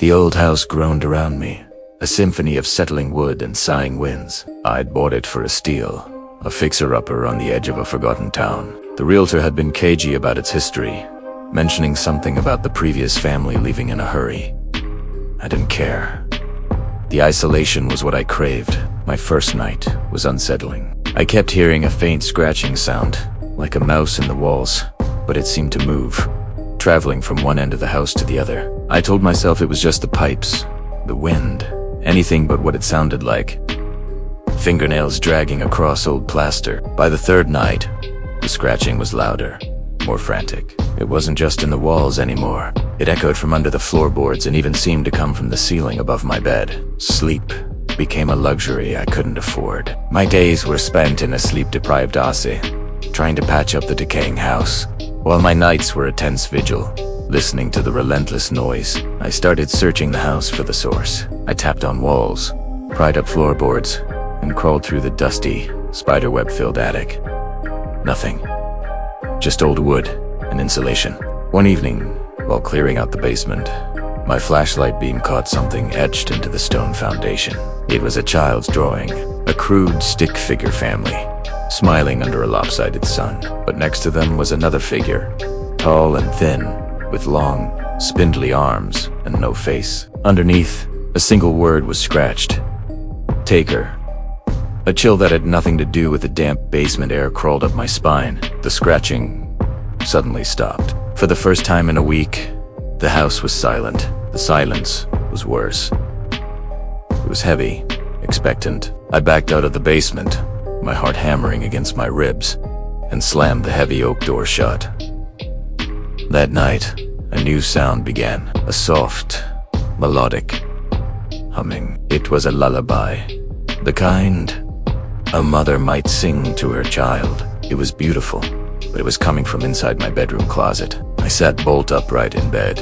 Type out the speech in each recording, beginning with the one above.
The old house groaned around me, a symphony of settling wood and sighing winds. I'd bought it for a steal, a fixer-upper on the edge of a forgotten town. The realtor had been cagey about its history, mentioning something about the previous family leaving in a hurry. I didn't care. The isolation was what I craved. My first night was unsettling. I kept hearing a faint scratching sound, like a mouse in the walls, but it seemed to move, traveling from one end of the house to the other. I told myself it was just the pipes, the wind, anything but what it sounded like. Fingernails dragging across old plaster. By the third night, the scratching was louder, more frantic. It wasn't just in the walls anymore. It echoed from under the floorboards and even seemed to come from the ceiling above my bed. Sleep became a luxury I couldn't afford. My days were spent in a sleep-deprived Aussie, trying to patch up the decaying house, while my nights were a tense vigil, listening to the relentless noise. I started searching the house for the source. I tapped on walls, pried up floorboards, and crawled through the dusty, spiderweb-filled attic. Nothing. Just old wood and insulation. One evening, while clearing out the basement, my flashlight beam caught something etched into the stone foundation. It was a child's drawing, a crude stick figure family, smiling under a lopsided sun. But next to them was another figure, tall and thin, with long, spindly arms and no face. Underneath, a single word was scratched. Taker. A chill that had nothing to do with the damp basement air crawled up my spine. The scratching suddenly stopped. For the first time in a week, the house was silent. The silence was worse. It was heavy, expectant. I backed out of the basement, my heart hammering against my ribs, and slammed the heavy oak door shut. That night, a new sound began. A soft, melodic humming. It was a lullaby. The kind a mother might sing to her child. It was beautiful, but it was coming from inside my bedroom closet. I sat bolt upright in bed,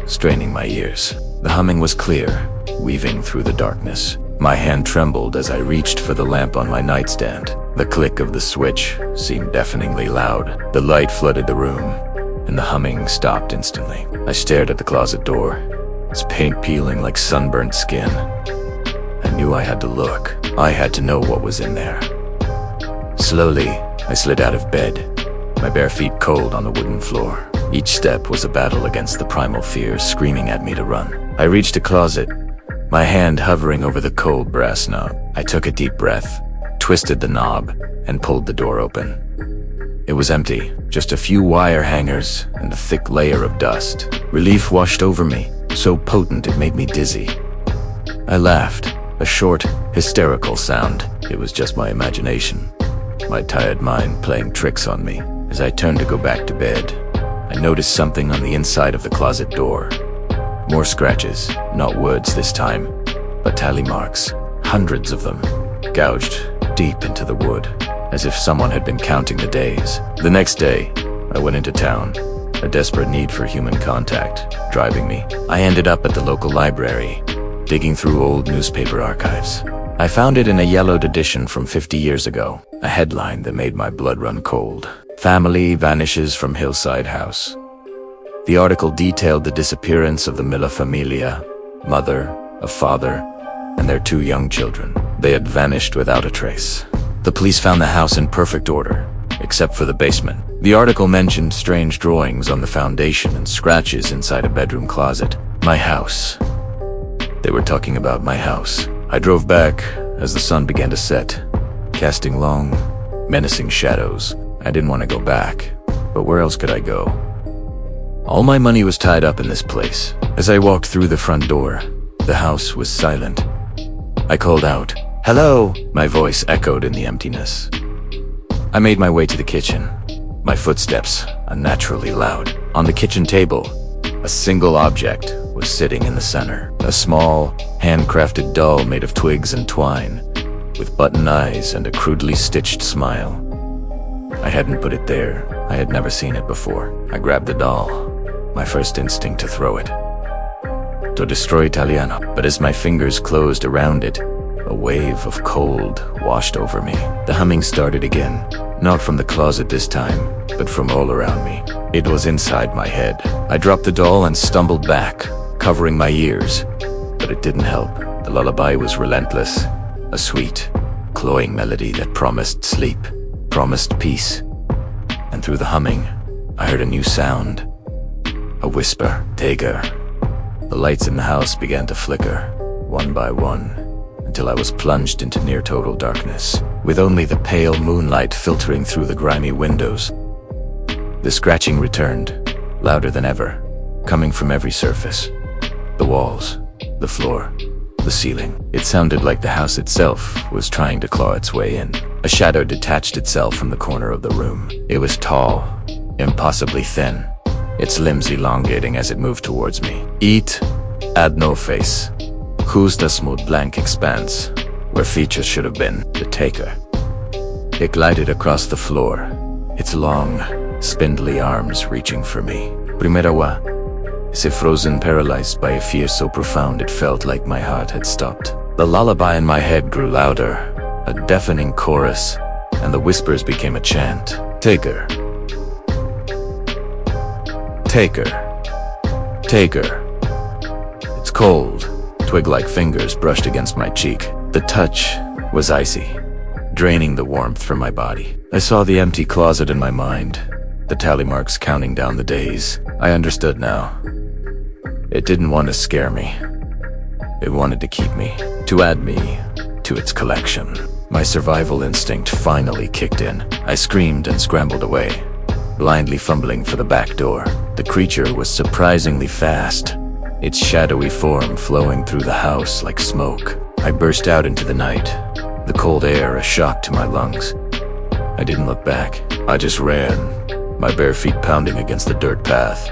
straining my ears. The humming was clear, weaving through the darkness. My hand trembled as I reached for the lamp on my nightstand. The click of the switch seemed deafeningly loud. The light flooded the room, and the humming stopped instantly. I stared at the closet door, its paint peeling like sunburnt skin. I knew I had to look. I had to know what was in there. Slowly, I slid out of bed, my bare feet cold on the wooden floor. Each step was a battle against the primal fears screaming at me to run. I reached a closet, my hand hovering over the cold brass knob. I took a deep breath, twisted the knob, and pulled the door open. It was empty, just a few wire hangers and a thick layer of dust. Relief washed over me, so potent it made me dizzy. I laughed, a short, hysterical sound. It was just my imagination, my tired mind playing tricks on me. As I turned to go back to bed, I noticed something on the inside of the closet door. More scratches, not words this time, but tally marks, hundreds of them, gouged deep into the wood, as if someone had been counting the days. The next day, I went into town, a desperate need for human contact driving me. I ended up at the local library, digging through old newspaper archives. I found it in a yellowed edition from 50 years ago, a headline that made my blood run cold. Family vanishes from hillside house. The article detailed the disappearance of the Miller familia, mother, a father, and their 2 young children. They had vanished without a trace. The police found the house in perfect order, except for the basement. The article mentioned strange drawings on the foundation and scratches inside a bedroom closet. My house. They were talking about my house. I drove back as the sun began to set, casting long, menacing shadows. I didn't want to go back, but where else could I go? All my money was tied up in this place. As I walked through the front door, the house was silent. I called out, "Hello!" My voice echoed in the emptiness. I made my way to the kitchen, my footsteps unnaturally loud. On the kitchen table, a single object was sitting in the center. A small, handcrafted doll made of twigs and twine, with button eyes and a crudely stitched smile. I hadn't put it there. I had never seen it before. I grabbed the doll, my first instinct to throw it, to destroy Italiano. But as my fingers closed around it, a wave of cold washed over me. The humming started again, not from the closet this time, but from all around me. It was inside my head. I dropped the doll and stumbled back, covering my ears, but it didn't help. The lullaby was relentless, a sweet, cloying melody that promised sleep, promised peace. And through the humming, I heard a new sound, a whisper, Tager. The lights in the house began to flicker, one by one, until I was plunged into near-total darkness, with only the pale moonlight filtering through the grimy windows. The scratching returned, louder than ever, coming from every surface. The walls, the floor, the ceiling. It sounded like the house itself was trying to claw its way in. A shadow detached itself from the corner of the room. It was tall, impossibly thin, its limbs elongating as it moved towards me. It had no face. Who's the smooth blank expanse, where features should have been. The taker. It glided across the floor, its long, spindly arms reaching for me. Primera as if frozen, paralyzed by a fear so profound it felt like my heart had stopped. The lullaby in my head grew louder, a deafening chorus, and the whispers became a chant. Taker. Taker. Taker. It's cold. Twig-like fingers brushed against my cheek. The touch was icy, draining the warmth from my body. I saw the empty closet in my mind, the tally marks counting down the days. I understood now. It didn't want to scare me. It wanted to keep me, to add me to its collection. My survival instinct finally kicked in. I screamed and scrambled away, blindly fumbling for the back door. The creature was surprisingly fast, its shadowy form flowing through the house like smoke. I burst out into the night, the cold air a shock to my lungs. I didn't look back. I just ran, my bare feet pounding against the dirt path,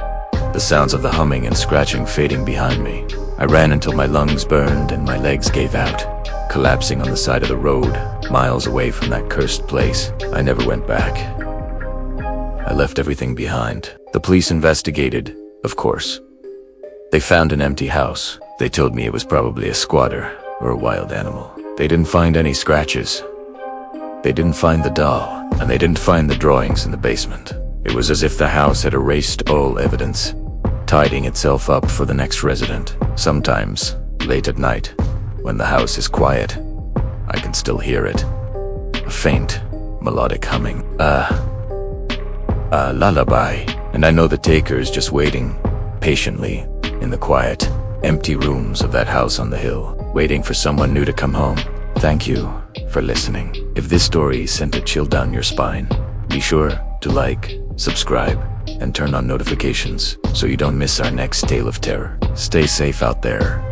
the sounds of the humming and scratching fading behind me. I ran until my lungs burned and my legs gave out, collapsing on the side of the road, miles away from that cursed place. I never went back. I left everything behind. The police investigated, of course. They found an empty house. They told me it was probably a squatter or a wild animal. They didn't find any scratches. They didn't find the doll, and they didn't find the drawings in the basement. It was as if the house had erased all evidence, tidying itself up for the next resident. Sometimes, late at night, when the house is quiet, I can still hear it. A faint, melodic humming. A lullaby. And I know the taker is just waiting, patiently, in the quiet, empty rooms of that house on the hill, waiting for someone new to come home. Thank you for listening. If this story sent a chill down your spine, be sure to like, subscribe, and turn on notifications so you don't miss our next tale of terror. Stay safe out there.